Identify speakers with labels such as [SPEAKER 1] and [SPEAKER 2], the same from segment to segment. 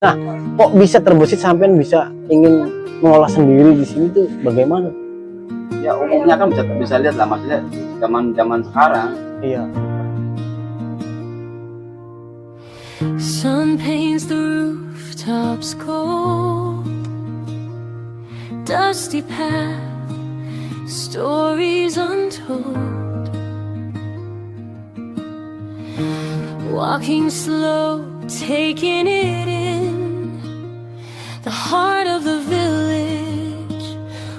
[SPEAKER 1] Nah, kok bisa terbesit sampai bisa ingin mengolah sendiri di sini tuh bagaimana?
[SPEAKER 2] Ya umumnya kan bisa lihat lah, maksudnya zaman sekarang.
[SPEAKER 1] Iya.
[SPEAKER 3] Sun paints the rooftops cold, dusty path, stories untold. Walking slow, taking it in, the heart of the village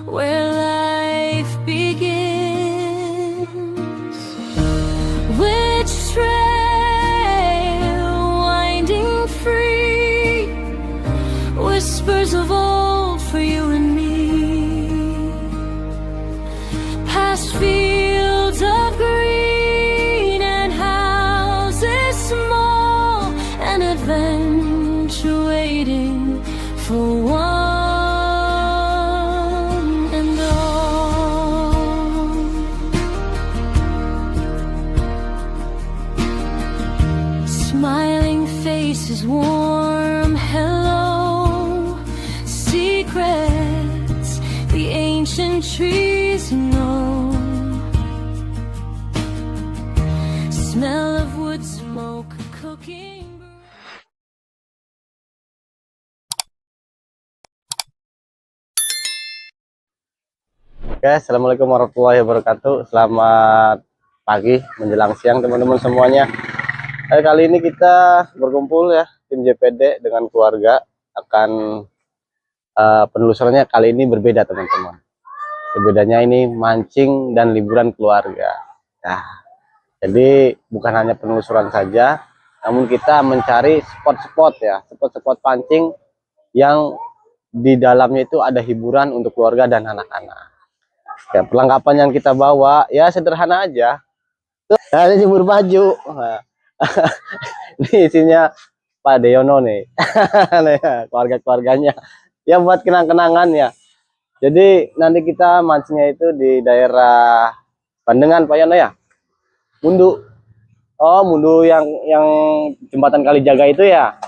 [SPEAKER 3] where life begins. Which trail winding free, whispers of old for you and me, past fields of green and houses small, an adventure waiting for one and all. Smiling faces, warm hello, secrets the ancient trees know, smell of wood smoke cooking.
[SPEAKER 1] Oke, assalamualaikum warahmatullahi wabarakatuh. Selamat pagi menjelang siang teman-teman semuanya. Kali ini kita berkumpul ya, tim JPD dengan keluarga akan penelusurannya kali ini berbeda teman-teman. Bedanya ini mancing dan liburan keluarga. Nah, jadi bukan hanya penelusuran saja, namun kita mencari spot-spot ya, spot-spot pancing yang di dalamnya itu ada hiburan untuk keluarga dan anak-anak. Ya, perlengkapan yang kita bawa ya sederhana aja. Tuh, nah, ini jemur baju. Nah, ini isinya Pak Deyono nih. Keluarga-keluarganya. Ya buat kenang-kenangan ya. Jadi nanti kita mancingnya itu di daerah Bandengan Pak Yono ya. Mundu. Oh, Mundu yang jembatan Kalijaga itu ya.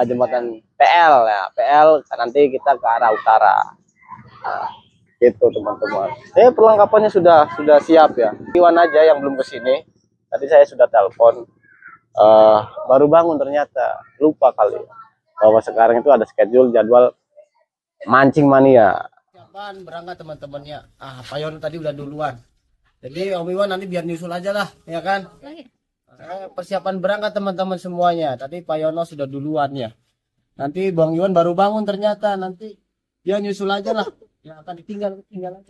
[SPEAKER 1] Jembatan PL ya. PL nanti kita ke arah utara. Nah, gitu teman-teman. Perlengkapannya sudah siap ya. Iwan aja yang belum kesini. Tadi saya sudah telepon. Baru bangun ternyata, lupa kali bahwa sekarang itu ada schedule jadwal mancing mania.
[SPEAKER 4] Kapan berangkat teman-temannya? Pak Yono tadi udah duluan. Jadi Om Iwan nanti biar nyusul aja lah, ya kan? Persiapan berangkat teman-teman semuanya. Tadi Pak Yono sudah duluan ya. Nanti Bang Iwan baru bangun ternyata, nanti dia nyusul aja lah. Ya akan tinggal aja.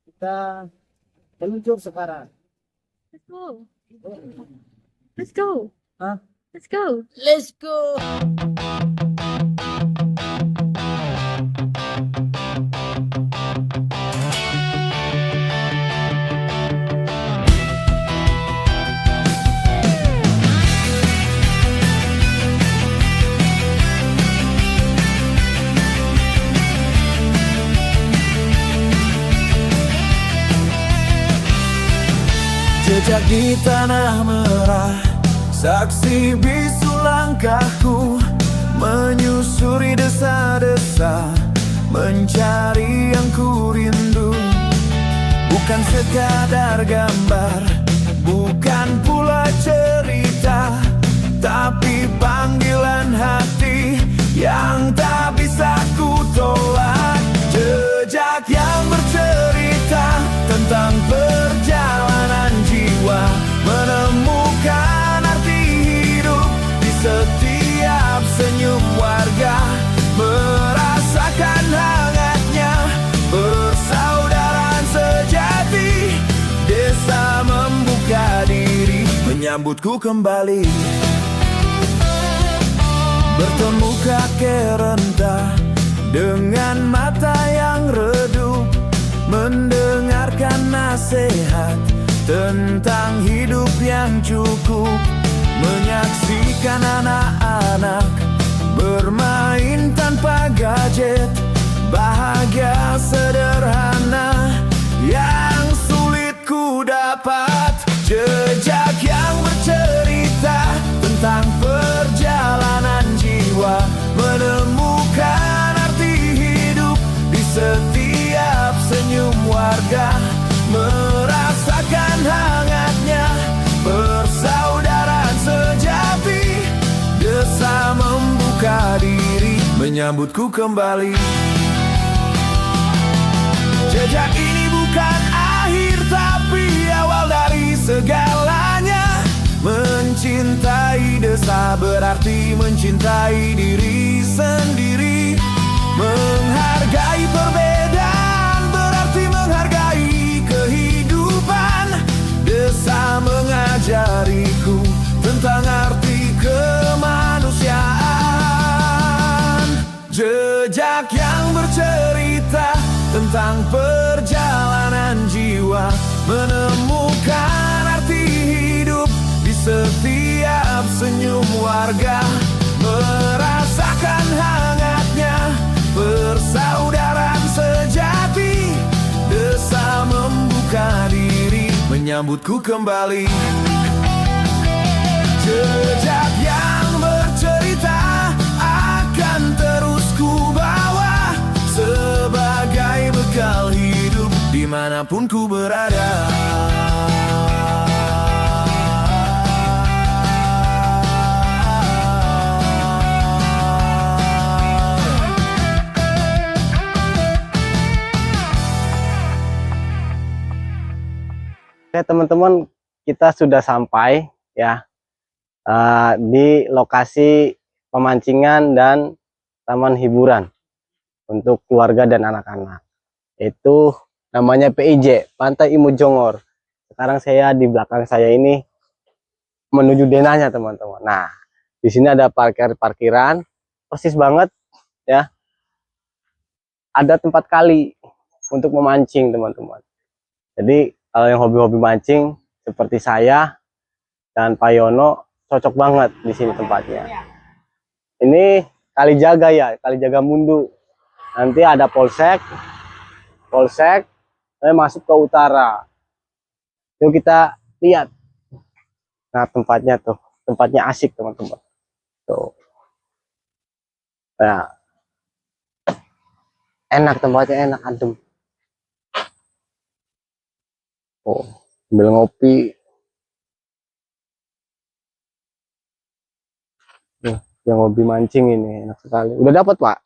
[SPEAKER 4] Kita meluncur sekarang.
[SPEAKER 3] Let's go. Let's go.
[SPEAKER 4] Hah?
[SPEAKER 3] Let's go.
[SPEAKER 4] Let's go.
[SPEAKER 5] Jejak di tanah merah, saksi bisu langkahku, menyusuri desa-desa, mencari yang ku rindu. Bukan sekadar gambar, bukan pula cerita, tapi panggilan hati yang tak bisa ku tolak. Jejak yang bercerita tentang perjalanan jiwa, menemukan arti hidup di setiap senyum warga, merasakan hangatnya persaudaraan sejati. Desa membuka diri menyambutku kembali, bertemu kakek renta dengan mata yang redup, mendengarkan nasihat tentang hidup yang cukup, menyaksikan anak-anak bermain tanpa gadget, bahagia sederhana yang sulit ku dapat jejak yang bercerita tentang perjalanan jiwa, menemukan arti hidup di setiap senyum warga, merasakan hangatnya persaudaraan sejati, desa membuka diri menyambutku kembali. Jejak ini bukan akhir tapi awal dari segalanya. Mencintai desa berarti mencintai diri sendiri. Menghargai perbedaan berarti menghargai kehidupan. Desa mengajariku tentang arti kemanusiaan. Jejak yang bercerita tentang perjalanan jiwa, menemukan arti hidup di setiap senyum warga, merasakan hangatnya persaudaraan sejati, desa membuka diri menyambutku kembali. Jejak yang bercerita akan terus ku bawa sebagai bekal hidup dimanapun ku berada.
[SPEAKER 1] Oke teman-teman, kita sudah sampai ya di lokasi pemancingan dan taman hiburan untuk keluarga dan anak-anak. Itu namanya PIJ, Pantai Imut Jongor. Sekarang saya di belakang saya ini menuju denahnya teman-teman. Nah, di sini ada parkiran, persis banget ya. Ada tempat kali untuk memancing teman-teman. Jadi kalau yang hobi-hobi mancing seperti saya dan Pak Yono cocok banget di sini tempatnya. Ini Kalijaga ya, Kalijaga Mundu. Nanti ada polsek, masuk ke utara. Yuk kita lihat. Nah tempatnya tuh, tempatnya asik teman-teman. Tuh, ya, enak tempatnya, enak adem. Oh, sambil ngopi. Yang hobi mancing ini enak sekali. Udah dapat Pak?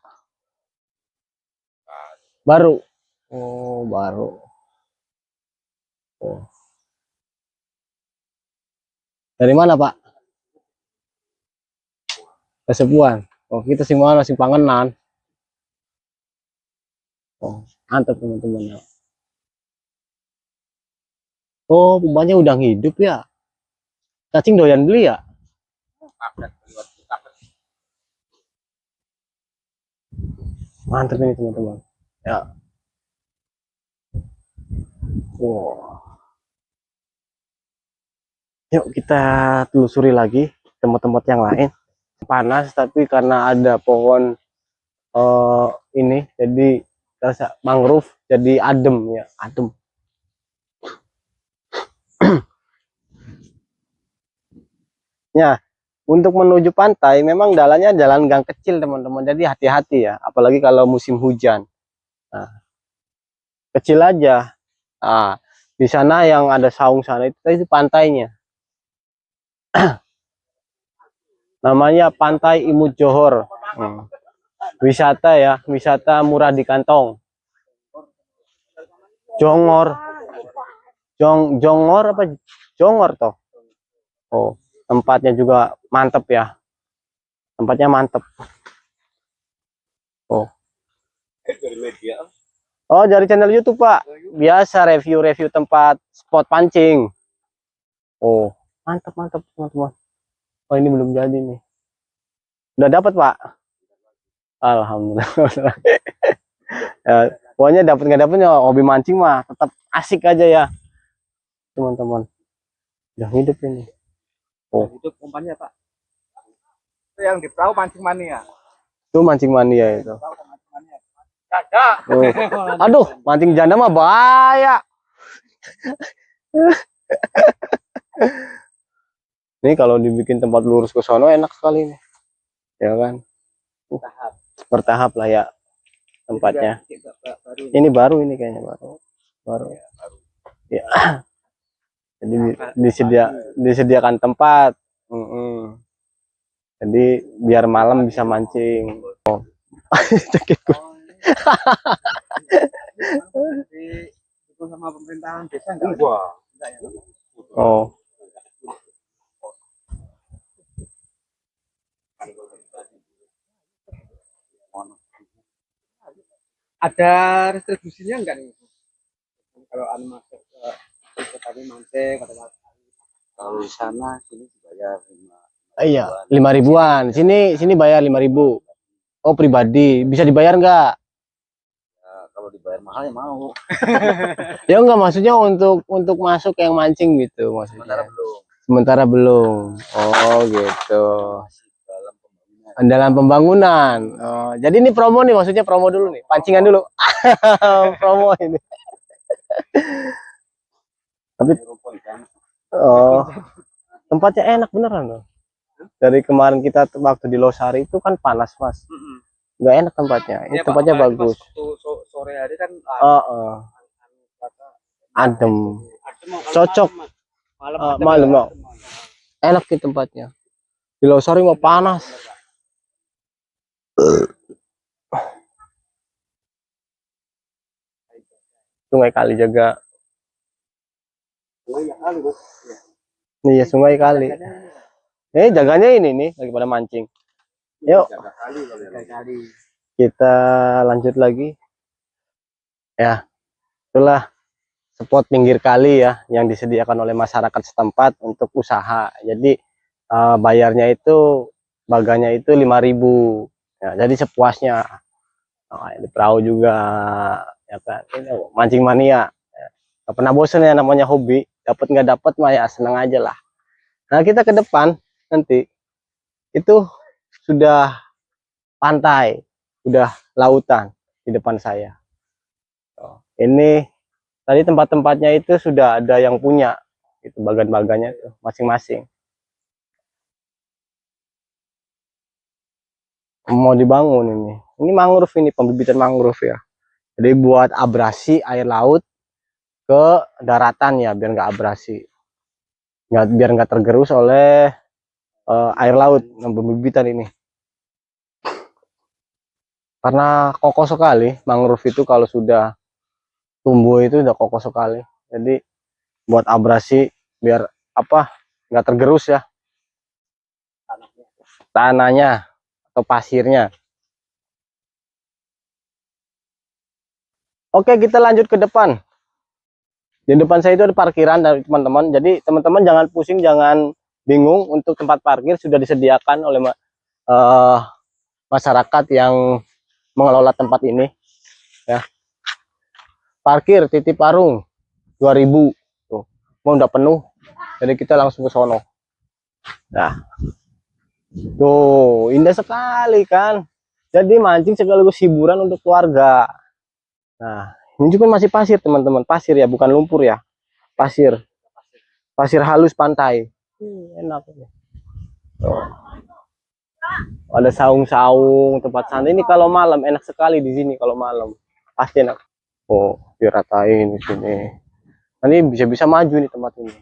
[SPEAKER 1] Baru. Oh, baru. Oh. Dari mana Pak? Kesepuan. Oh, kita sing mana sing pangenan. Oh, mantap teman-teman. Oh, pumbanya udang hidup ya. Cacing doyan beli ya? Mantap ini teman-teman. Ya. Wow. Yuk kita telusuri lagi tempat-tempat yang lain. Panas tapi karena ada pohon ini jadi rasa mangrove jadi adem ya, adem. Ya, untuk menuju pantai memang jalannya jalan gang kecil teman-teman, jadi hati-hati ya, apalagi kalau musim hujan. Nah, kecil aja. Nah, di sana yang ada saung sana itu pantainya. Namanya Pantai Imut Johor. Wisata ya, wisata murah di kantong. Jongor. Jongor apa? Jongor toh. Oh. Tempatnya juga mantep ya. Tempatnya mantep. Oh. Oh, dari channel YouTube, Pak. Biasa review-review tempat spot pancing. Oh, mantep teman-teman. Oh, ini belum jadi nih. Udah dapat, Pak? Alhamdulillah. Ya, pokoknya dapat nggak dapatnya hobi mancing mah tetap asik aja ya, teman-teman. Udah hidup ini. Oh.
[SPEAKER 2] Itu umpannya Pak. Itu yang di perahu mancing mania.
[SPEAKER 1] Itu mancing mania itu.
[SPEAKER 2] Kakak.
[SPEAKER 1] Oh. Aduh, mancing janda mah bahaya. Ini kalau dibikin tempat lurus ke sono enak sekali nih. Ya kan? Bertahap lah ya tempatnya. Ini baru ini kayaknya baru. Ya. Jadi disediakan tempat. Jadi biar malam bisa mancing. Cekik gue.
[SPEAKER 2] Sama pemerintahan desa enggak?
[SPEAKER 1] Oh.
[SPEAKER 2] Ada restribusinya enggak nih? Kalau anu masuk ke tadi mancing kalau di sana sini dibayar 5.
[SPEAKER 1] Iya, 5.000-an. Sini bayar 5.000. Oh, pribadi. Bisa dibayar nggak?
[SPEAKER 2] Ya, kalau dibayar mahal ya mau.
[SPEAKER 1] Ya enggak, maksudnya untuk masuk yang mancing gitu maksudnya. Sementara belum. Oh, gitu. Dalam pembangunan. Oh, jadi ini promo nih, maksudnya promo dulu nih. Pancingan dulu. Promo ini. Tapi tempatnya enak beneran loh. Dari kemarin kita waktu di Losari itu kan panas, Mas. Nggak enak tempatnya. Ini tempatnya bagus.
[SPEAKER 2] Sore hari kan
[SPEAKER 1] adem. Cocok. Malam. Enak sih tempatnya. Di Losari mau panas. Sungai Kali jaga. Iya, Sungai Kali. Jaganya ini nih lagi pada mancing. Yuk. Kita lanjut lagi. Ya, itulah spot pinggir kali ya yang disediakan oleh masyarakat setempat untuk usaha. Jadi bayarnya itu baganya itu 5.000. Ya, jadi sepuasnya. Di perahu juga ya kan. Ini mancing mania. Gak pernah bosan ya, namanya hobi. Dapat nggak dapat mah ya seneng aja lah. Nah, kita ke depan nanti itu sudah pantai, udah lautan di depan saya. Ini tadi tempat-tempatnya itu sudah ada yang punya, itu bagan-bagannya itu masing-masing. Mau dibangun ini mangrove, ini pembibitan mangrove ya. Jadi buat abrasi air laut ke daratan ya, biar nggak abrasi, biar nggak tergerus oleh air laut yang pembibitan ini. Karena kokoh sekali mangrove itu, kalau sudah tumbuh itu udah kokoh sekali. Jadi buat abrasi biar apa, nggak tergerus ya tanahnya atau pasirnya. Oke, kita lanjut ke depan. Di depan saya itu ada parkiran dari teman-teman. Jadi teman-teman jangan pusing, jangan bingung, untuk tempat parkir sudah disediakan oleh masyarakat yang mengelola tempat ini ya. Parkir titik Parung 2.000 tuh, mau udah penuh, jadi kita langsung ke sono. Nah, tuh indah sekali kan, jadi mancing sekaligus hiburan untuk keluarga. Nah, ini juga masih pasir teman-teman, pasir ya, bukan lumpur ya, pasir halus pantai. Enak tuh. Ada saung-saung, tempat santai. Ini kalau malam enak sekali di sini, kalau malam pasti enak. Oh, diratain di sini. Nanti bisa-bisa maju nih tempat ini.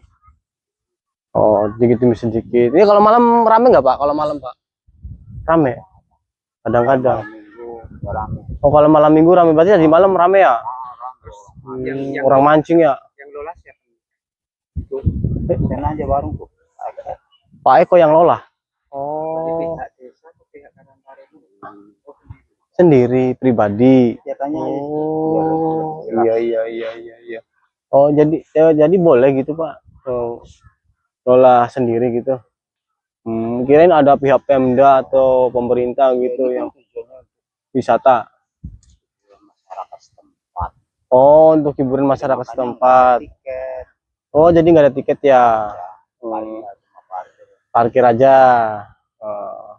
[SPEAKER 1] Oh, sedikit demi sedikit. Ini kalau malam rame nggak Pak? Kalau malam Pak? Rame. Kadang-kadang. Oh, kalau malam minggu rame, berarti di malam rame ya? Orang mancing ya?
[SPEAKER 2] Yang lola siapa? Sana aja warung tuh.
[SPEAKER 1] Pak Eko yang lola. Oh. Sendiri pribadi. Oh, iya. Oh, jadi boleh gitu Pak. Oh, lola sendiri gitu. Kirain ada pihak Pemda atau pemerintah gitu yang wisata. Oh, untuk hiburan masyarakat setempat. Oh, jadi nggak ada tiket ya? Parkir aja. Oh,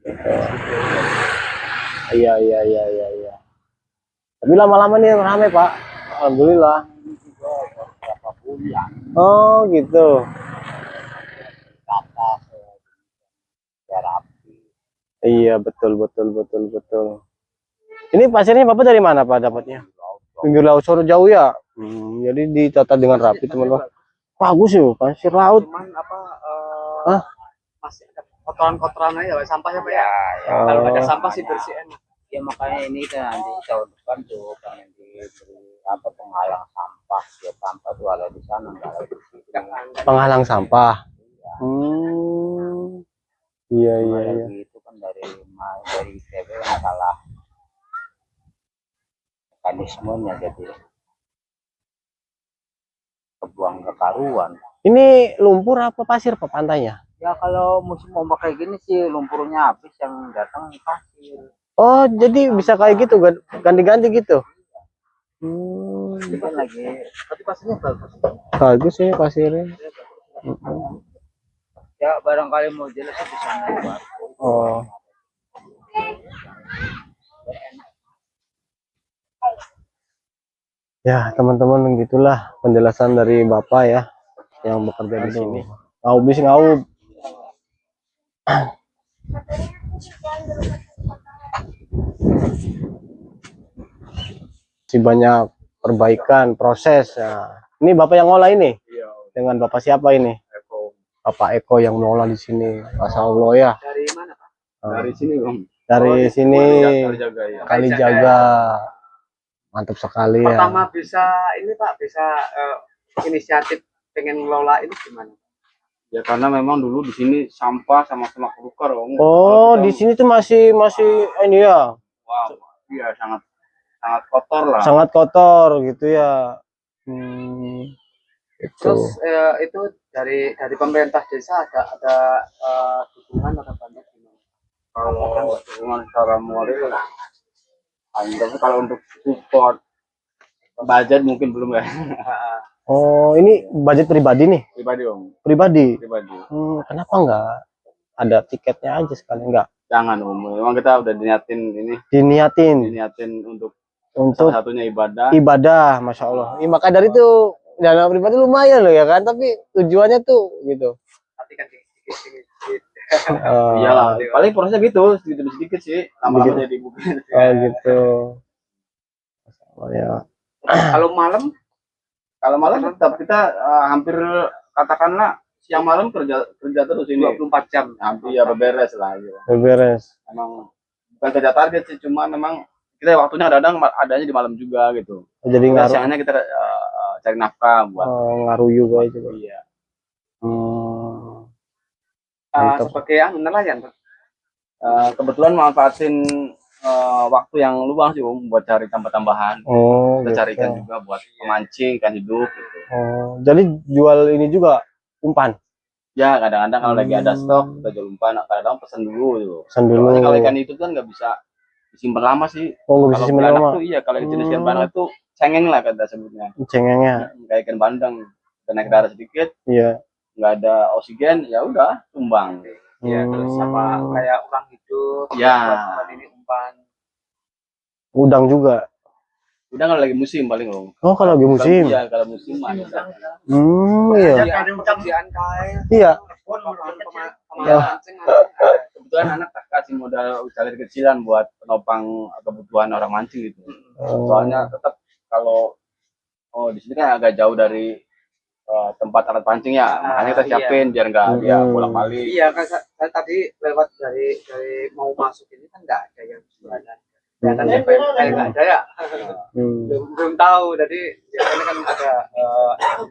[SPEAKER 1] gitu. Iya. Tapi lama-lama nih rame Pak. Alhamdulillah. Oh gitu. Iya betul betul betul betul. Ini pasirnya Bapak dari mana Pak dapatnya? Pinggir laut Soro jauh ya. Jadi ditata dengan rapi teman-teman. Bagus ya pasir laut.
[SPEAKER 2] Cuman apa
[SPEAKER 1] Hah?
[SPEAKER 2] masih ada kotoran-kotoran aja Pak, sampahnya Pak ya.
[SPEAKER 1] Oh.
[SPEAKER 2] Kalau ada sampah sih bersih enak.
[SPEAKER 6] Ya makanya ini kan nanti tahun depan tuh pengen diberi apa penghalang sampah ya sampah tuh ada di sana nggak ada di sini.
[SPEAKER 1] Penghalang sampah. Iya iya
[SPEAKER 6] Cuma
[SPEAKER 1] iya.
[SPEAKER 6] lagi itu kan dari ITB masalah mekanismenya jadi kebuang ke karuan.
[SPEAKER 1] Ini lumpur apa pasir Pak pantainya?
[SPEAKER 6] Ya kalau musim ombak kayak gini sih lumpurnya habis yang datang pasir.
[SPEAKER 1] Oh jadi bisa kayak gitu ganti-ganti gitu.
[SPEAKER 6] Ini kan lagi
[SPEAKER 2] Tapi pasirnya bagus.
[SPEAKER 1] Bagus ini pasirnya.
[SPEAKER 6] ya barangkali mau jelas di sana Pak.
[SPEAKER 1] Oh. Ya teman-teman begitulah penjelasan dari Bapak ya yang bekerja di sini. Ngaubis ngaub. Si banyak perbaikan proses. Nah, ini Bapak yang ngolah ini?
[SPEAKER 2] Iya.
[SPEAKER 1] Dengan Bapak siapa ini? Bapak Eko yang mengolah di sini. Masya Allah ya.
[SPEAKER 2] Dari mana Pak?
[SPEAKER 1] Dari
[SPEAKER 2] sini Bang.
[SPEAKER 1] dari sini
[SPEAKER 2] Jaga ya.
[SPEAKER 1] Kalijaga. Mantap sekali ya.
[SPEAKER 2] Pertama bisa ini Pak, bisa inisiatif pengen ngelola ini gimana?
[SPEAKER 7] Ya karena memang dulu di sini sampah sama-sama kelukar Om.
[SPEAKER 1] Oh, di sini tuh masih ini ya.
[SPEAKER 7] Wow, iya sangat sangat kotor lah.
[SPEAKER 1] Sangat kotor gitu ya.
[SPEAKER 2] Terus
[SPEAKER 1] Itu.
[SPEAKER 2] itu dari pemerintah desa ada dukungan atau banyak gimana?
[SPEAKER 7] Kalau dukungan secara moral, tapi kalau untuk support budget mungkin belum ya.
[SPEAKER 1] Oh, ini budget pribadi nih.
[SPEAKER 7] Pribadi Om,
[SPEAKER 1] Pribadi.
[SPEAKER 7] pribadi.
[SPEAKER 1] Kenapa enggak ada tiketnya aja sekali enggak?
[SPEAKER 7] Jangan Om, memang kita udah diniatin
[SPEAKER 1] Diniatin
[SPEAKER 7] untuk
[SPEAKER 1] untuk
[SPEAKER 7] salah satunya ibadah.
[SPEAKER 1] ibadah, Masya Allah. Maka dari itu dana pribadi lumayan loh ya kan, tapi tujuannya tuh gitu.
[SPEAKER 2] Tapi kan sedikit.
[SPEAKER 7] Iyalah, paling prosesnya gitu, sedikit sih, lama-lama jadi bukit.
[SPEAKER 1] Oh gitu. Oh ya.
[SPEAKER 7] Kalau malam tetap kita hampir katakanlah siang malam kerja terus ini
[SPEAKER 2] 24 jam.
[SPEAKER 7] hampir ya beberes lah gitu.
[SPEAKER 1] Beres.
[SPEAKER 7] Emang bukan kerja target sih, cuma memang kita waktunya kadang adanya di malam juga gitu.
[SPEAKER 1] Jadi
[SPEAKER 7] Kita
[SPEAKER 1] ngaruh
[SPEAKER 7] siangnya kita cari nafkah buat
[SPEAKER 1] ngaruh juga juga.
[SPEAKER 7] iya.
[SPEAKER 1] Mantap.
[SPEAKER 2] Sebagai nelayan Pak.
[SPEAKER 7] Kebetulan manfaatin waktu yang luang sih Om buat cari tambah-tambahan.
[SPEAKER 1] Oh,
[SPEAKER 7] Kita cari
[SPEAKER 1] gitu.
[SPEAKER 7] ikan juga buat memancing ikan hidup gitu.
[SPEAKER 1] Oh, jadi jual ini juga umpan.
[SPEAKER 7] Ya kadang-kadang kalau lagi ada stok kita jual umpan, kadang-kadang pesan dulu gitu.
[SPEAKER 1] Pesan dulu.
[SPEAKER 7] Soalnya kalau ikan itu kan nggak bisa disimpan lama sih.
[SPEAKER 1] Oh, nggak bisa
[SPEAKER 7] Kalau
[SPEAKER 1] simpen
[SPEAKER 7] beranak
[SPEAKER 1] lama.
[SPEAKER 7] tuh iya, kalau jenis ikan beranak tuh cengeng lah kata sebutnya.
[SPEAKER 1] Cengengnya.
[SPEAKER 7] Kayak ikan bandeng, naik darah sedikit,
[SPEAKER 1] Iya.
[SPEAKER 7] nggak ada oksigen, ya udah tumbang.
[SPEAKER 2] Ya, terus sama kayak orang hidup,
[SPEAKER 7] Ya.
[SPEAKER 2] buat ini umpan.
[SPEAKER 1] Udang juga.
[SPEAKER 7] Udah kalau lagi musim paling Om.
[SPEAKER 1] Oh, kalau lagi musim.
[SPEAKER 7] Iya, kalau musim ada.
[SPEAKER 1] Iya.
[SPEAKER 2] Ya, ada kerjaan kayak
[SPEAKER 1] Iya.
[SPEAKER 2] mancing.
[SPEAKER 7] Kebetulan anak tak kasih modal usaha kecilan buat penopang kebutuhan orang mancing gitu. Soalnya tetap kalau di sini kan agak jauh dari tempat alat pancing ya, makanya kita siapin biar nggak dia bolak-balik.
[SPEAKER 2] Iya kan saya tadi lewat dari mau masuk ini kan nggak ada yang jualan. Ya kan kayak nggak ada ya. Belum tahu. Jadi biasanya kan ada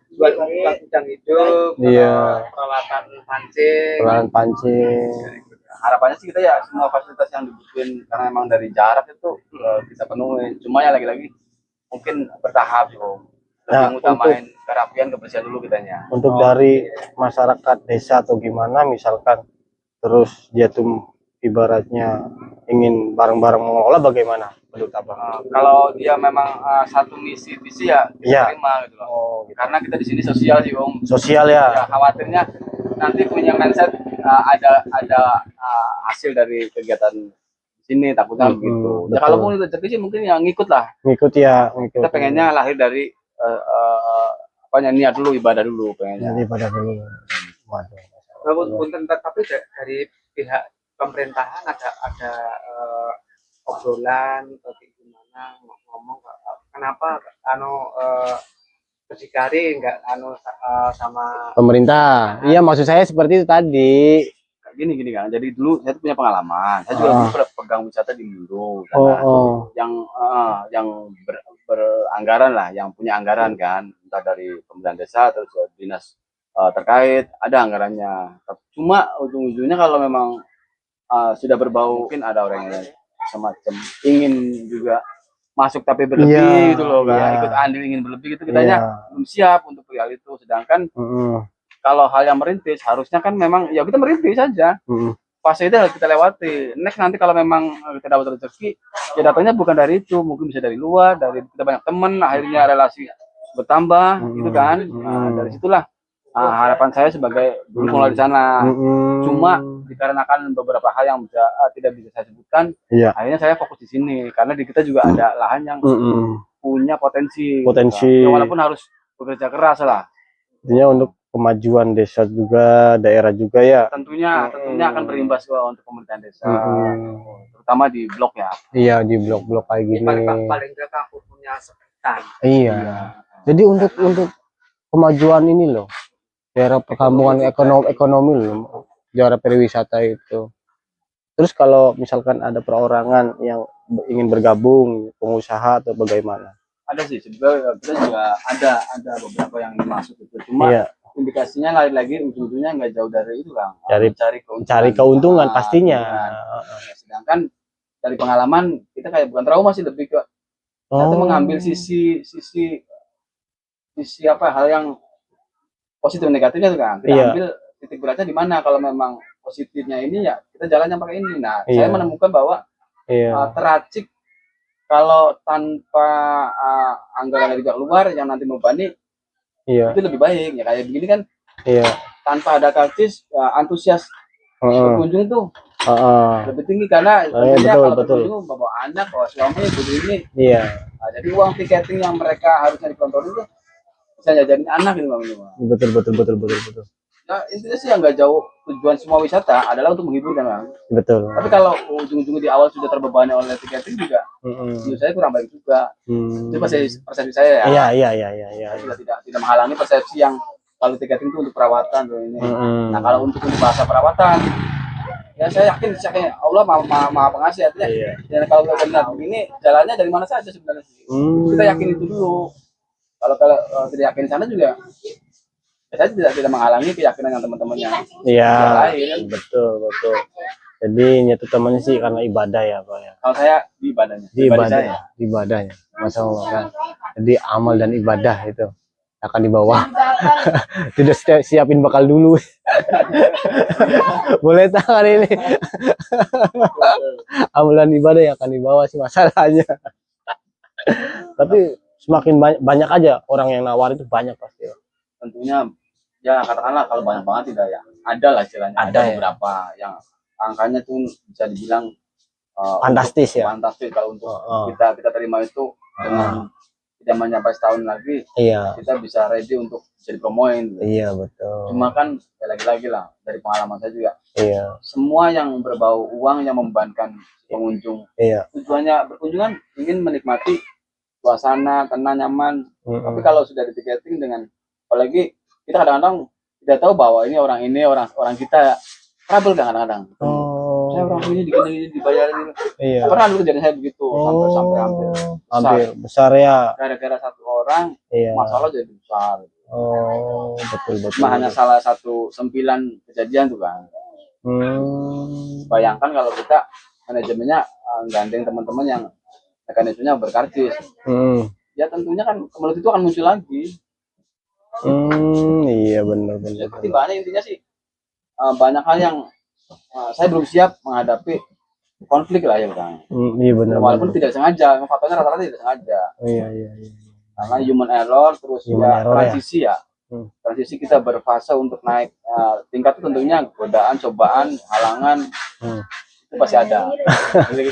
[SPEAKER 2] jual udang hidup,
[SPEAKER 1] Iya.
[SPEAKER 2] peralatan pancing.
[SPEAKER 1] Peran pancing.
[SPEAKER 7] Harapannya sih kita ya semua fasilitas yang dibutuhin karena emang dari jarak itu bisa penuhi. Cuma ya lagi-lagi mungkin bertahap Om.
[SPEAKER 1] Nah,
[SPEAKER 7] Lebih utamain kerapian kebersihan dulu kitanya.
[SPEAKER 1] Untuk dari masyarakat desa atau gimana misalkan terus dia tuh ibaratnya ingin bareng-bareng mengelola bagaimana menurut Abang?
[SPEAKER 7] Kalau dia memang satu misi ya
[SPEAKER 1] Iya.
[SPEAKER 7] terima gitu loh.
[SPEAKER 1] Oh, gitu.
[SPEAKER 7] Karena kita di sini sosial sih Om.
[SPEAKER 1] Sosial
[SPEAKER 7] Ya,
[SPEAKER 1] ya.
[SPEAKER 7] khawatirnya nanti punya mindset ada hasil dari kegiatan di sini takutnya begitu. Ya
[SPEAKER 1] betul.
[SPEAKER 7] kalau mau rezeki sih mungkin yang ngikut lah.
[SPEAKER 1] Ngikut ya, ngikut.
[SPEAKER 7] Kita pengennya lahir dari apanya niat dulu, ibadah dulu pengennya.
[SPEAKER 1] Jadi pada dulu. Waduh.
[SPEAKER 2] Walaupun tapi dari pihak pemerintahan ada obrolan atau gimana ngomong kenapa berdikari nggak sama
[SPEAKER 1] Pemerintah. Iya, maksud saya seperti itu tadi.
[SPEAKER 7] Gini kan, jadi dulu saya tuh punya pengalaman, saya juga dulu pernah pegang wisata di Mindo, yang beranggaran lah, yang punya anggaran kan, entah dari pemerintah desa terus dinas terkait ada anggarannya. Cuma ujung-ujungnya kalau memang sudah berbau, mungkin ada orang yang semacam ingin juga masuk tapi berlebih gitu loh kan, ikut andil ingin berlebih gitu, kitanya belum siap untuk hal itu. Sedangkan kalau hal yang merintis harusnya kan memang ya kita merintis saja, fase itu harus kita lewati. Next nanti kalau memang kita dapat rezeki, ya datangnya bukan dari itu, mungkin bisa dari luar, dari kita banyak teman, akhirnya relasi bertambah gitu kan. Nah, dari situlah harapan saya sebagai dulu mulai di sana. Cuma dikarenakan beberapa hal yang tidak bisa saya sebutkan, akhirnya saya fokus di sini karena di kita juga ada lahan yang punya potensi. Ya, walaupun harus bekerja keras lah.
[SPEAKER 1] Intinya untuk kemajuan desa juga, daerah juga ya.
[SPEAKER 7] Tentunya akan berimbas untuk pemerintahan desa, terutama di blok ya.
[SPEAKER 1] Iya, di blok-blok kayak gini.
[SPEAKER 2] Paling nggak kampung punya sekitar.
[SPEAKER 1] Iya. Jadi untuk kemajuan ini loh, daerah perkampungan ekonomi loh, daerah pariwisata itu. Terus kalau misalkan ada perorangan yang ingin bergabung, pengusaha atau bagaimana?
[SPEAKER 7] Ada sih, sebenarnya kita juga ada beberapa yang masuk itu. Cuma indikasinya lagi ujung-ujungnya nggak jauh dari itu Kang.
[SPEAKER 1] Cari keuntungan pastinya.
[SPEAKER 7] Sedangkan dari pengalaman kita kayak bukan trauma sih, lebih ke kita mengambil sisi apa hal yang positif negatifnya tuh Kang. Kita ambil titik beratnya di mana. Kalau memang positifnya ini ya kita jalannya pakai ini. Nah, saya menemukan bahwa teracik kalau tanpa anggaran dari pihak luar yang nanti membebani, itu lebih baik ya. Kayak begini kan, tanpa ada karcis, antusias pengunjung tuh lebih tinggi karena kalau pengunjung bawa anak, bawa suami, begini. Nah, jadi uang tiketing yang mereka harusnya dikontrol itu bisa jajanin anak gitu
[SPEAKER 1] Betul.
[SPEAKER 7] Nah, intinya sih yang nggak jauh, tujuan semua wisata adalah untuk menghibur kan.
[SPEAKER 1] Betul.
[SPEAKER 7] Tapi kalau ujung-ujungnya di awal sudah terbebani oleh tiketing juga, menurut saya kurang baik juga. Itu persepsi saya ya.
[SPEAKER 1] Iya.
[SPEAKER 7] Juga tidak menghalangi persepsi yang kalau tiketing itu untuk perawatan tuh ini. Nah, kalau untuk bahasa perawatan, ya saya yakin Allah maha pengasih artinya. Dan kalau kita lihat begini, jalannya dari mana saja sebenarnya. Kita yakin itu dulu. Kalau tidak yakin sana juga, saya tidak menghalangi keyakinan yang teman-temannya.
[SPEAKER 1] Iya, betul. Jadi nyatu temannya sih karena ibadah ya Pak ya.
[SPEAKER 7] Kalau saya di ibadahnya.
[SPEAKER 1] Di ibadahnya. Masya Allah kan. Jadi amal dan ibadah itu akan dibawa. Tidak siapin bakal dulu. Boleh tangan ini. Amal dan ibadah yang akan dibawa sih masalahnya. Tapi semakin banyak aja orang yang nawar itu banyak pasti.
[SPEAKER 7] Tentunya ya katakanlah kalau banyak banget tidak ya, ada lah istilahnya, ada beberapa yang angkanya tuh bisa dibilang
[SPEAKER 1] fantastis ya.
[SPEAKER 7] Fantastis kalau untuk kita terima itu dengan tidak menyampai setahun lagi, kita bisa ready untuk bisa dipromoin.
[SPEAKER 1] Iya betul.
[SPEAKER 7] Cuma kan ya lagi-lagi lah dari pengalaman saya juga. Semua yang berbau uang yang membebankan pengunjung. Tujuannya berkunjungan ingin menikmati suasana, tenang, nyaman. Tapi kalau sudah di tiketing dengan, apalagi kita kadang-kadang tidak tahu bahwa ini orang kita trouble kadang-kadang. Saya orang ini dibayarin. Pernah dulu kejadian saya begitu sampai hampir
[SPEAKER 1] besar ya.
[SPEAKER 7] Gara-gara satu orang masalah jadi besar.
[SPEAKER 1] Betul.
[SPEAKER 7] Cuma hanya salah satu sempilan kejadian tuh kan. Bayangkan kalau kita manajemennya gandeng teman-teman yang mekanismenya berkarcis. Ya tentunya kan kemelut itu akan muncul lagi.
[SPEAKER 1] Iya benar.
[SPEAKER 7] Pertimbangannya intinya sih banyak hal yang saya belum siap menghadapi konflik lah ya Kang.
[SPEAKER 1] Iya benar.
[SPEAKER 7] Walaupun tidak sengaja, faktornya rata-rata tidak sengaja.
[SPEAKER 1] Iya.
[SPEAKER 7] Karena human error terus transisi ya. Transisi kita berfase untuk naik tingkat itu tentunya godaan, cobaan, halangan itu pasti ada.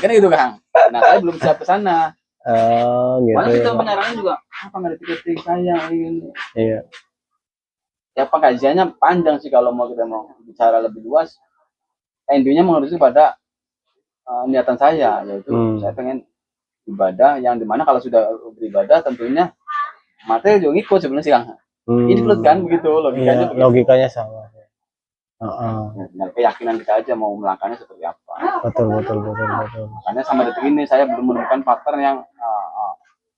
[SPEAKER 7] Kan gitu Kang. Nah saya belum siap ke sana.
[SPEAKER 1] gitu
[SPEAKER 7] Makanya kita
[SPEAKER 1] ya.
[SPEAKER 7] menyarankan juga apa nggak ada tiketing saya ini.
[SPEAKER 1] Iya.
[SPEAKER 7] Ya pengajiannya panjang sih kalau mau kita mau bicara lebih luas. Intinya mengerucut pada niatan saya, yaitu saya pengen ibadah yang dimana kalau sudah beribadah tentunya materi juga ngikut sebenarnya sih Kang. Include kan begitu logikanya.
[SPEAKER 1] Iya, logikanya sama.
[SPEAKER 7] Nah, keyakinan kita aja mau melangkahnya seperti apa.
[SPEAKER 1] Betul.
[SPEAKER 7] Makanya sampai detik ini saya belum menemukan partner yang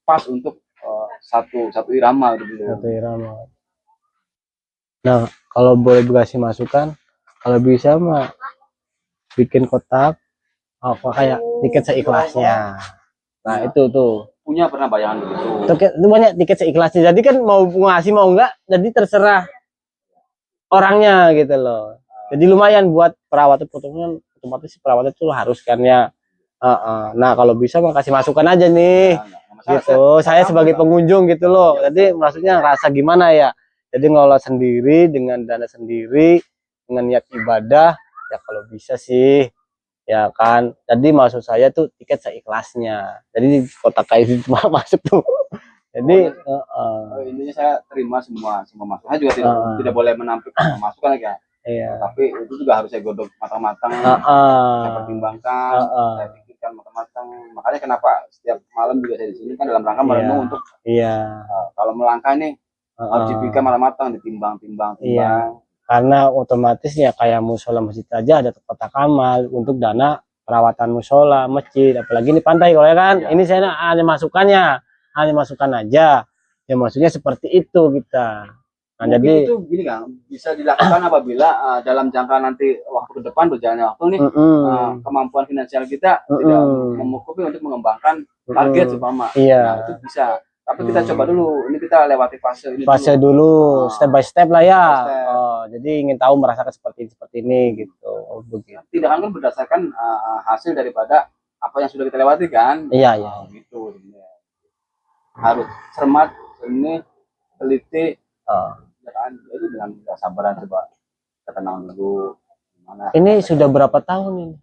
[SPEAKER 7] pas untuk satu irama gitu.
[SPEAKER 1] Satu irama. Nah, kalau boleh dikasih masukan, kalau bisa mah bikin kotak apa kayak tiket seikhlasnya. Nah, itu tuh.
[SPEAKER 7] Punya pernah bayangan begitu.
[SPEAKER 1] Itu banyak tiket seikhlasnya. Jadi kan mau ngasih mau enggak, jadi terserah orangnya gitu loh. Jadi lumayan buat perawatan potongan, otomatis perawatan itu harus kan ya. Nah, kalau bisa mah kasih masukan aja nih. Gitu. Saya sebagai pengunjung gitu loh. Jadi maksudnya rasa gimana ya? Jadi ngelola sendiri dengan dana sendiri, dengan niat ibadah, ya kalau bisa sih, ya kan. Jadi maksud saya tuh tiket seikhlasnya. Jadi kotak kayak itu cuma masuk tuh. Jadi
[SPEAKER 7] intinya saya terima semua masukan. Saya juga tidak boleh menampik masukan ya.
[SPEAKER 1] iya.
[SPEAKER 7] Tapi itu juga harus saya godok matang-matang, saya pertimbangkan, saya pikirkan matang-matang. Makanya kenapa setiap malam juga saya di sini kan dalam rangka merenung untuk kalau melangkah nih harus dipikirkan matang-matang, ditimbang-timbang.
[SPEAKER 1] Iya. Karena otomatis ya kayak musola masjid aja ada kotak amal untuk dana perawatan musola masjid, apalagi ini pantai kalau ya kan. Ini saya hanya masukan aja. Ya maksudnya seperti itu kita. Nah,
[SPEAKER 7] mungkin
[SPEAKER 1] jadi
[SPEAKER 7] itu gini Kang, bisa dilakukan apabila dalam jangka nanti waktu ke depan berjalannya waktu nih kemampuan finansial kita tidak mencukupi untuk mengembangkan target seumpama.
[SPEAKER 1] Iya.
[SPEAKER 7] Nah, itu bisa. Tapi kita coba dulu, ini kita lewati fase ini
[SPEAKER 1] dulu. Step by step lah ya. Jadi ingin tahu merasakan seperti ini gitu. Begitu.
[SPEAKER 7] Tidak kan berdasarkan hasil daripada apa yang sudah kita lewati kan.
[SPEAKER 1] Iya.
[SPEAKER 7] Gitu. Harus cermat, ini teliti, itu dengan kesabaran coba kita tenang dulu. Gimana?
[SPEAKER 1] Ini sudah berapa tahun ini?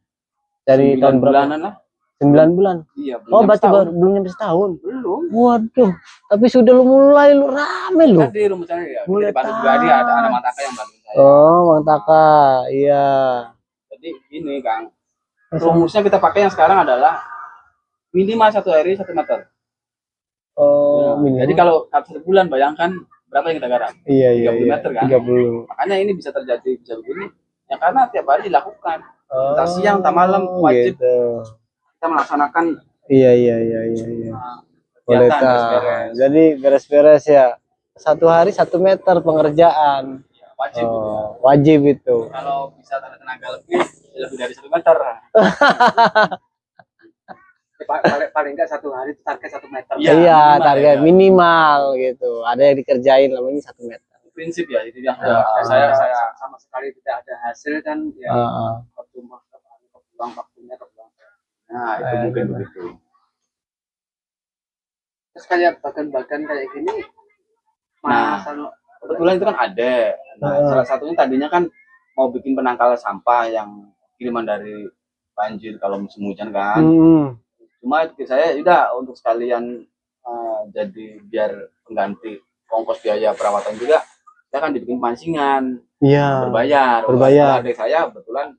[SPEAKER 1] Dari tahun berapa?
[SPEAKER 7] Bulanan lah.
[SPEAKER 1] 9 bulan.
[SPEAKER 7] Iya.
[SPEAKER 1] Berarti belum nyampe setahun.
[SPEAKER 7] Belum.
[SPEAKER 1] Waduh, tapi sudah mulai rame lu.
[SPEAKER 7] Tadi rumusnya ya.
[SPEAKER 1] Mulai
[SPEAKER 7] Di Bandung juga ada Mantaka yang bantu saya.
[SPEAKER 1] Mantaka, iya.
[SPEAKER 7] Jadi ini Kang, rumusnya kita pakai yang sekarang adalah minimal 1 hari 1 meter. Jadi kalau 1 bulan bayangkan berapa yang kita garap?
[SPEAKER 1] Iya.
[SPEAKER 7] 30 meter kan?
[SPEAKER 1] 30.
[SPEAKER 7] Makanya ini bisa terjadi bisa begini. Ya karena tiap hari dilakukan. Entah siang, entah malam wajib
[SPEAKER 1] gitu.
[SPEAKER 7] kita melaksanakan.
[SPEAKER 1] Iya. Boleh
[SPEAKER 7] beres-beres.
[SPEAKER 1] Jadi beres-beres ya. 1 hari 1 meter pengerjaan.
[SPEAKER 7] Wajib.
[SPEAKER 1] Wajib itu.
[SPEAKER 7] Kalau bisa tenaga lebih dari 1 meter.
[SPEAKER 2] paling enggak 1 hari itu target 1 meter.
[SPEAKER 1] Iya, target minimal gitu. Ada yang dikerjain lama ini 1 meter.
[SPEAKER 7] Prinsip ya itu yang
[SPEAKER 2] saya sama sekali tidak ada hasil kan ya. Percuma kebuang waktunya kebuang.
[SPEAKER 7] Nah, itu mungkin begitu.
[SPEAKER 2] Terus kayak bagan-bagan kayak gini
[SPEAKER 7] Kebetulan itu kan ada. Nah, salah satunya tadinya kan mau bikin penangkal sampah yang kiriman dari banjir kalau musim hujan kan. Cuma saya udah untuk sekalian jadi biar pengganti ongkos biaya perawatan juga, saya kan dibikin pancingan.
[SPEAKER 1] Iya.
[SPEAKER 7] Berbayar. Adik saya kebetulan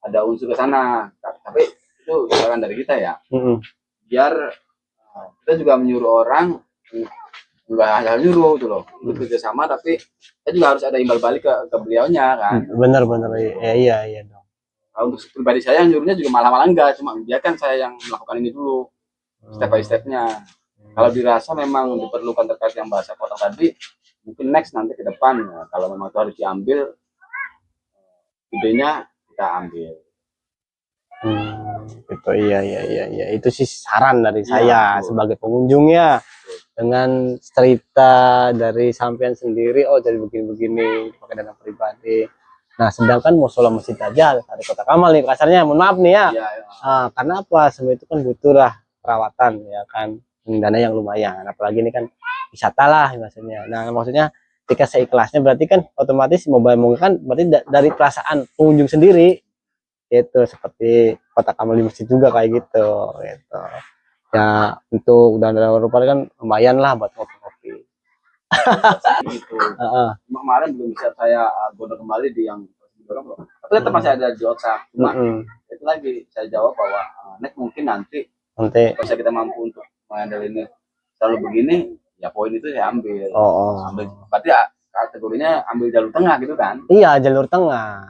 [SPEAKER 7] ada unsur ke sana, tapi itu jalan dari kita ya. Biar kita juga menyuruh orang, nggak hanya nyuruh gitu loh, bekerja sama, tapi kita juga harus ada imbal balik ke beliaunya kan.
[SPEAKER 1] Bener iya dong.
[SPEAKER 7] Nah, untuk pribadi saya yang nyuruhnya juga malah enggak, cuma biarkan saya yang melakukan ini dulu step by stepnya. Kalau dirasa memang diperlukan terkait yang bahasa kotak tadi, mungkin next nanti ke depan ya, kalau memang itu harus diambil idenya kita ambil.
[SPEAKER 1] Gitu iya itu sih saran dari saya sebagai pengunjung ya, dengan cerita dari sampean sendiri jadi begini pakai dana pribadi. Nah sedangkan musola masjid aja ada kotak amal nih kasarnya, mohon maaf nih ya. Karena apa, semua itu kan butuh lah perawatan ya kan, dana yang lumayan, apalagi ini kan wisata lah maksudnya. Nah maksudnya ketika seikhlasnya berarti kan otomatis mau kan berarti dari perasaan pengunjung sendiri itu, seperti kotak amal di masjid juga kayak gitu. Ya untuk dan rupa kan lumayan lah buat ngopi-ngopi.
[SPEAKER 7] gitu.
[SPEAKER 1] Heeh.
[SPEAKER 7] Cuma kemarin belum bisa saya godok kembali di yang dorong, tapi tetap masih ada di otak. Cuma itu lagi saya jawab bahwa next mungkin nanti
[SPEAKER 1] Nanti
[SPEAKER 7] bisa kita mampu untuk mengandalinnya selalu begini, ya poin itu saya ambil. Ambil, berarti kategorinya ambil jalur tengah gitu kan?
[SPEAKER 1] iya jalur tengah.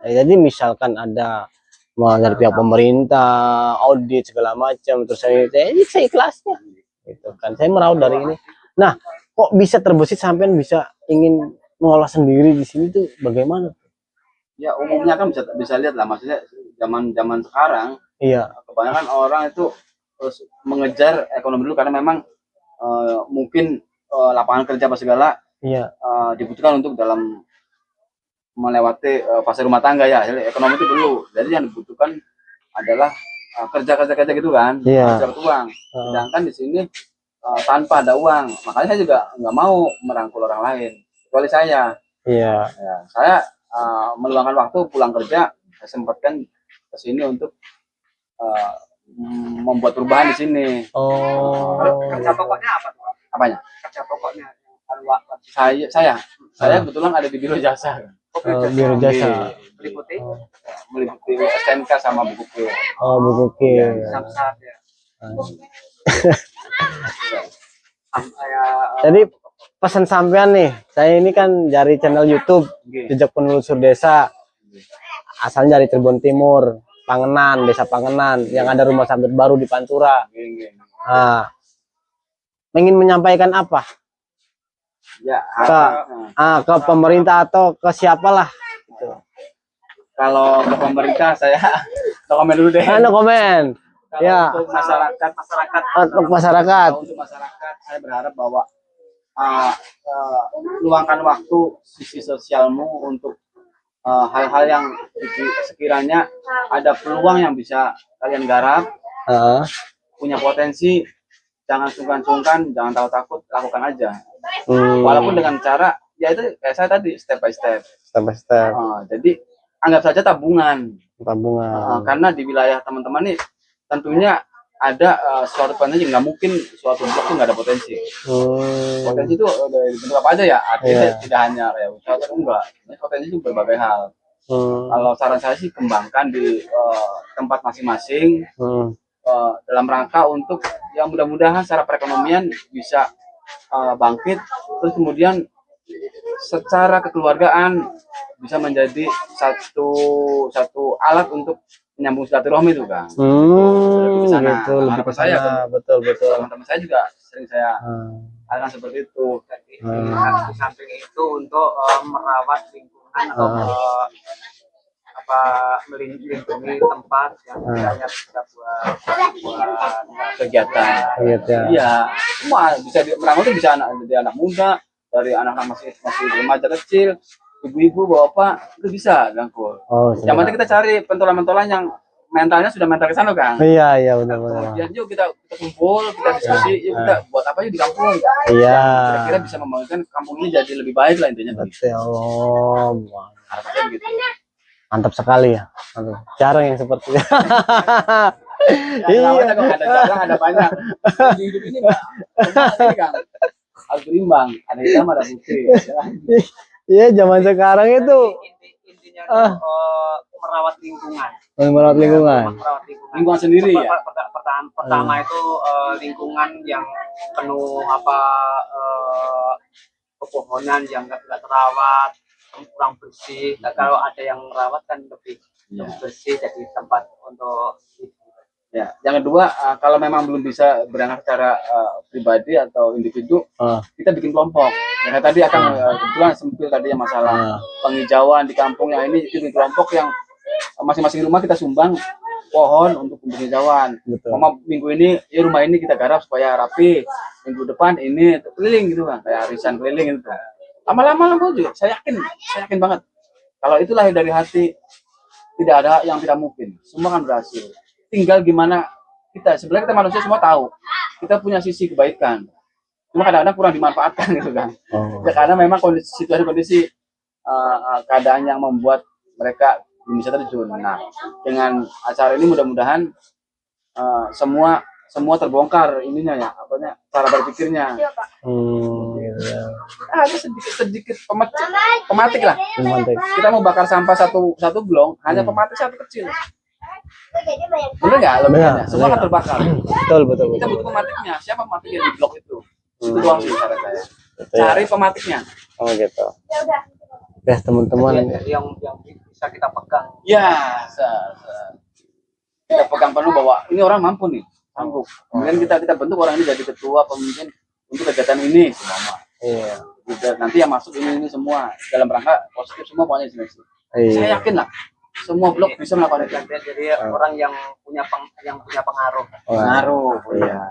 [SPEAKER 1] Jadi misalkan ada mau dari pihak pemerintah, audit segala macam, terus saya ikhlasnya, gitu kan. Saya meraup dari ini. Nah, kok bisa terbesit sampai bisa ingin mengolah sendiri di sini tuh bagaimana?
[SPEAKER 7] Ya umumnya kan bisa lihat lah, maksudnya zaman sekarang
[SPEAKER 1] Iya,
[SPEAKER 7] kebanyakan orang itu terus mengejar ekonomi dulu karena memang mungkin lapangan kerja apa segala
[SPEAKER 1] iya,
[SPEAKER 7] dibutuhkan untuk dalam melewati fase rumah tangga ya. Jadi ekonomi itu dulu. Jadi yang dibutuhkan adalah kerja gitu kan,
[SPEAKER 1] Iya.
[SPEAKER 7] dapat uang. Sedangkan di sini tanpa ada uang, makanya saya juga nggak mau merangkul orang lain. Kecuali saya,
[SPEAKER 1] iya.
[SPEAKER 7] ya, saya meluangkan waktu pulang kerja, saya sempatkan ke sini untuk uh, membuat perubahan di sini.
[SPEAKER 2] Kalau kerja pokoknya apa tuh?
[SPEAKER 7] Apanya?
[SPEAKER 2] Kerja pokoknya
[SPEAKER 7] Saya kebetulan ada di biro jasa.
[SPEAKER 1] Biro jasa.
[SPEAKER 2] Meliputi
[SPEAKER 7] Meliputi STNK sama buku Q.
[SPEAKER 1] Oh, buku Q.
[SPEAKER 2] samsat ya.
[SPEAKER 1] Jadi pesan sampean nih, saya ini kan dari channel YouTube Jejak Penelusur Desa, asalnya dari Cirebon Timur, Pangenan, Desa Pangenan, yang ada rumah sambit baru di Pantura. Nah, ingin menyampaikan apa?
[SPEAKER 7] Ya,
[SPEAKER 1] Ke pemerintah atau ke siapalah? Gitu.
[SPEAKER 7] Kalau ke pemerintah saya no komen dulu deh.
[SPEAKER 1] No komen.
[SPEAKER 7] Kalau
[SPEAKER 1] Ya.
[SPEAKER 7] untuk masyarakat
[SPEAKER 1] Untuk masyarakat.
[SPEAKER 7] untuk masyarakat saya berharap bahwa luangkan waktu sisi sosialmu untuk hal-hal yang sekiranya ada peluang yang bisa kalian garap, punya potensi, jangan sungkan-sungkan, jangan takut-takut, lakukan aja. Walaupun dengan cara ya itu kayak saya tadi step by step.
[SPEAKER 1] Step by step.
[SPEAKER 7] Jadi anggap saja tabungan.
[SPEAKER 1] Tabungan.
[SPEAKER 7] Karena di wilayah teman-teman nih tentunya ada suatu potensi, nggak mungkin suatu blok tuh nggak ada potensi. Potensi itu dari bentuk apa aja ya, artinya tidak hanya ya usaha itu enggak. Potensi itu berbagai hal. Kalau saran saya sih kembangkan di tempat masing-masing dalam rangka untuk yang mudah-mudahan secara perekonomian bisa bangkit, terus kemudian secara kekeluargaan bisa menjadi satu alat untuk menyambung silaturahmi itu kan.
[SPEAKER 1] Gitu,
[SPEAKER 7] lebih ke saya
[SPEAKER 1] betul.
[SPEAKER 7] Teman-teman saya juga sering saya akan seperti itu.
[SPEAKER 2] Jadi di samping itu untuk merawat lingkungan atau melindungi tempat yang kiranya bisa buat
[SPEAKER 7] kegiatan. Iya, semua bisa merangkul itu bisa dari anak muda, dari anak-anak masih remaja kecil, ibu-ibu, bapak itu bisa rangkul. Yang penting kita cari pentolan-pentolan yang mentalnya sudah mental ke sana kan.
[SPEAKER 1] Iya benar.
[SPEAKER 7] Kemudian yuk kita kumpul, kita diskusi, yuk kita buat apa yuk di kampung.
[SPEAKER 1] Iya.
[SPEAKER 7] Kira-kira bisa membangunkan kampung ini jadi lebih baik lah intinya.
[SPEAKER 1] Betul.
[SPEAKER 7] Harapannya begitu.
[SPEAKER 1] Mantap sekali ya. Jarang yang seperti itu.
[SPEAKER 7] Iya, ada banyak. Di hidup ini kan harus berimbang, ada hitam ada putih.
[SPEAKER 1] Iya, zaman sekarang itu
[SPEAKER 2] intinya merawat lingkungan.
[SPEAKER 1] Merawat lingkungan.
[SPEAKER 7] Lingkungan sendiri ya.
[SPEAKER 2] Pertama itu lingkungan yang penuh pepohonan yang nggak terawat, kurang bersih. Nah, kalau ada yang merawat kan lebih bersih, jadi tempat untuk
[SPEAKER 7] ya. Yang kedua, kalau memang belum bisa berangkat secara pribadi atau individu, kita bikin kelompok. Ya, tadi akan kebetulan sempil tadi yang masalah penghijauan di kampung yang ini, bikin kelompok yang masing-masing rumah kita sumbang pohon untuk penghijauan. Mama minggu ini ya rumah ini kita garap supaya rapi, minggu depan ini keliling gitu kan, kayak arisan keliling gitu. Lama-lama juga saya yakin banget kalau itu lahir dari hati, tidak ada yang tidak mungkin, semua kan berhasil. Tinggal gimana sebenarnya kita manusia semua tahu kita punya sisi kebaikan, cuma kadang-kadang kurang dimanfaatkan gitu kan. Ya, karena memang kondisi keadaan yang membuat mereka belum bisa terjun. Nah, dengan acara ini mudah-mudahan semua semua terbongkar ininya ya, apanya cara berpikirnya.
[SPEAKER 1] Gitu ya.
[SPEAKER 7] Ada sedikit pematik lah.
[SPEAKER 1] Mantek.
[SPEAKER 7] Kita mau bakar sampah satu blong, hanya pematik satu kecil. Bener nggak logikanya? Semua akan terbakar.
[SPEAKER 1] Betul, betul,
[SPEAKER 7] Kita
[SPEAKER 1] betul.
[SPEAKER 7] butuh pematiknya. Siapa pematiknya di blok itu? Itu doang sih cara saya.
[SPEAKER 1] Betul ya.
[SPEAKER 7] Cari pematiknya.
[SPEAKER 1] Oh gitu. Oke teman-teman.
[SPEAKER 2] yang bisa kita pegang.
[SPEAKER 7] Ya, kita pegang penuh bahwa ini orang mampu nih, sanggup. Kemudian kita bentuk orang ini jadi ketua pemimpin untuk kegiatan ini semua.
[SPEAKER 1] Iya.
[SPEAKER 7] Nanti yang masuk ini semua dalam rangka positif semua pokoknya di sini.
[SPEAKER 1] Iya.
[SPEAKER 7] Saya yakin lah semua blok bisa melakukan itu.
[SPEAKER 2] Jadi orang yang punya pengaruh.
[SPEAKER 7] Pengaruh,
[SPEAKER 1] Iya.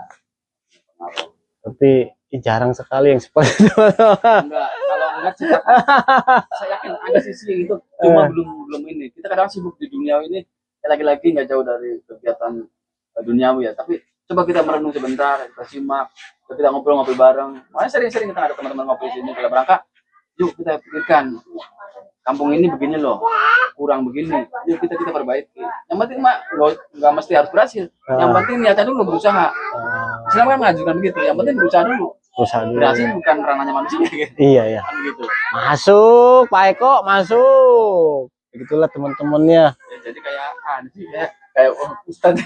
[SPEAKER 7] pengaruh.
[SPEAKER 1] Tapi jarang sekali yang seperti itu.
[SPEAKER 7] Enggak, kalau enggak sih, saya yakin ada sisi yang itu cuma belum ini. Kita kadang sibuk di dunia ini, lagi-lagi nggak jauh dari kegiatan duniawi ya. Tapi coba kita merenung sebentar, kita simak, kita ngobrol-ngobrol bareng. Makanya sering-sering kita ada teman-teman ngobrol di sini dalam rangka, yuk kita pikirkan kampung ini begini loh, kurang begini, yuk kita perbaiki. Yang penting mah nggak mesti harus berhasil. Yang penting niatnya dulu berusaha. Islam kan mengajukan begitu. Yang penting berusaha dulu.
[SPEAKER 1] Usaha dulu.
[SPEAKER 7] Berhasil bukan ranahnya manusia gitu.
[SPEAKER 1] Iya ya.
[SPEAKER 7] Kan gitu.
[SPEAKER 1] Masuk, Pak Eko, masuk. Begitulah teman-temannya.
[SPEAKER 7] Ya, jadi kayak sih kayak Ustaz.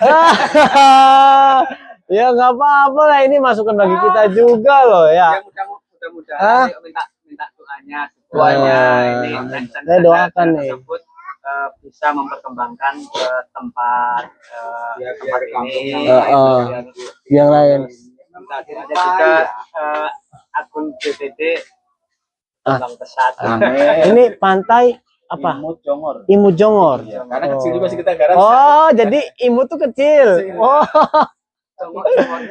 [SPEAKER 1] Ya nggak apa-apa lah, ini masukan bagi kita juga loh ya.
[SPEAKER 2] Mudah-mudahan minta doanya ini
[SPEAKER 1] Saya doakan nih.
[SPEAKER 2] tersebut bisa memperkembangkan ke tempat ini
[SPEAKER 1] Yang lain.
[SPEAKER 2] ada juga akun BPD Bang Pesat.
[SPEAKER 1] Ini pantai apa?
[SPEAKER 7] Imut Jongor.
[SPEAKER 1] Imut Jongor.
[SPEAKER 7] Ya, karena kecil juga sih kita garasi.
[SPEAKER 1] Oh, jadi Imut tuh kecil. Oh,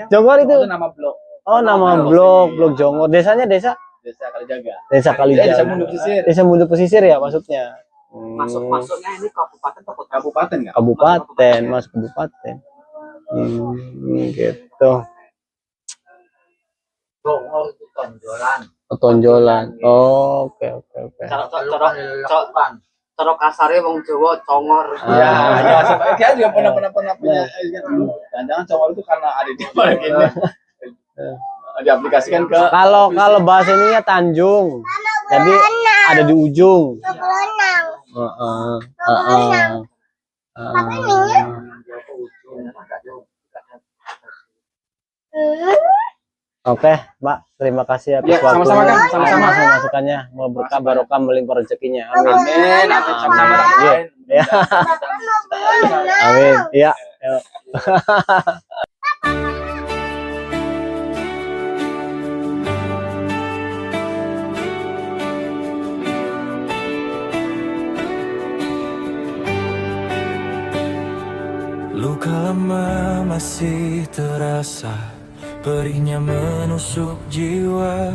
[SPEAKER 1] Jongor itu.
[SPEAKER 7] Itu nama blok.
[SPEAKER 1] Oh, nama blok Jongor. Desanya desa
[SPEAKER 7] Kalijaga.
[SPEAKER 1] Desa Kalijaga.
[SPEAKER 7] Desa Mundu Pesisir.
[SPEAKER 1] Desa Mundu Pesisir ya maksudnya.
[SPEAKER 2] Masuknya ini kabupaten atau kota?
[SPEAKER 7] Kabupaten nggak?
[SPEAKER 1] Kabupaten, Mas kabupaten. Gitu.
[SPEAKER 2] Jongor itu tonjolan.
[SPEAKER 1] Tonjolan. Oh, oke.
[SPEAKER 2] Cara kasarnya wong Jawa congor.
[SPEAKER 7] Ya, dia juga pernah punya. Jangan-jangan Jongor itu karena ada di mana gini. Diaplikasikan ke.
[SPEAKER 1] Kalau bahasa ininya Tanjung. Jadi ada di ujung. Oke, Mbak, terima kasih atas
[SPEAKER 7] Ya,
[SPEAKER 1] waktunya.
[SPEAKER 7] sama-sama, Kang. Sama-sama.
[SPEAKER 1] Atas masukannya. Mau berkah barokah melimpah rezekinya. Amin.
[SPEAKER 7] Amin. Sama-sama.
[SPEAKER 1] Ya. Amin. Iya. Yuk.
[SPEAKER 5] Luka lama masih terasa, perihnya menusuk jiwa.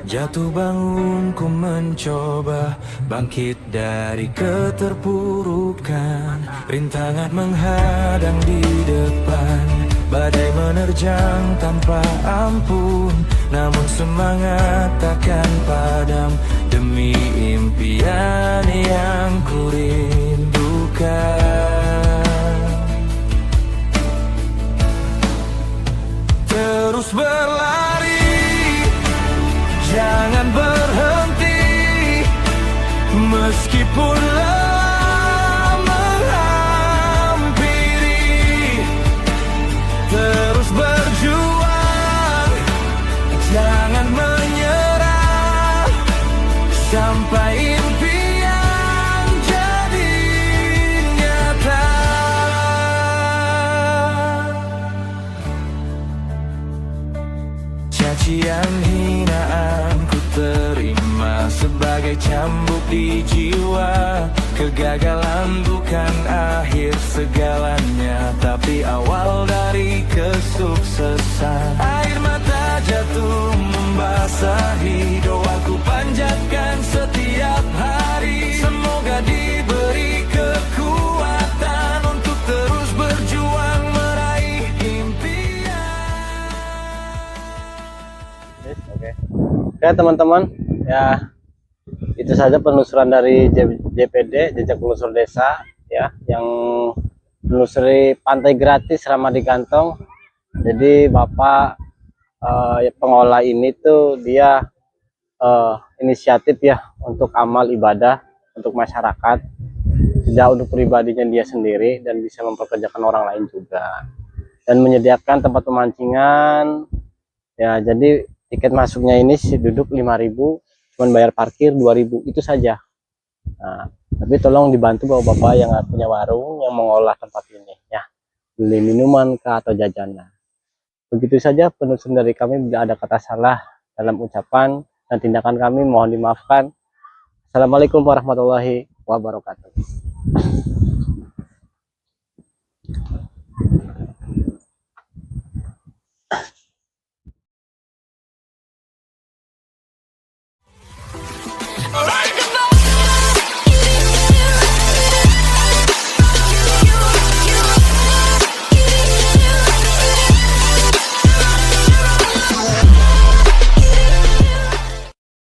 [SPEAKER 5] Jatuh bangun ku mencoba bangkit dari keterpurukan. Rintangan menghadang di depan, badai menerjang tanpa ampun. Namun semangat takkan padam demi impian yang ku rindukan. Terus berlari, jangan berhenti, meskipun lelah menghampiri. Terus berjuang, jangan menyerah, sampai impian jadi nyata. Cacian hinaan ku terima sebagai cambuk di jiwa. Kegagalan bukan akhir segalanya, tapi awal dari kesuksesan. Air mata jatuh membasahi, doaku panjatkan setiap hari. Semoga diberi kekuatan untuk terus berjuang meraih impian.
[SPEAKER 1] Oke teman-teman, ya itu saja penelusuran dari JPD, Jejak Penelusur Desa ya, yang menelusuri pantai gratis ramah di kantong Jadi Bapak pengolah ini tuh dia inisiatif ya untuk amal ibadah untuk masyarakat, tidak untuk pribadinya dia sendiri, dan bisa mempekerjakan orang lain juga, dan menyediakan tempat pemancingan ya. Jadi tiket masuknya ini si duduk 5.000, cuman bayar parkir 2.000 itu saja. Nah, tapi tolong dibantu bapak-bapak yang punya warung yang mengolah tempat ini ya, beli minuman kah atau jajanan. Begitu saja penutup dari kami. Bila ada kata salah dalam ucapan dan tindakan kami, mohon dimaafkan. Assalamualaikum warahmatullahi wabarakatuh.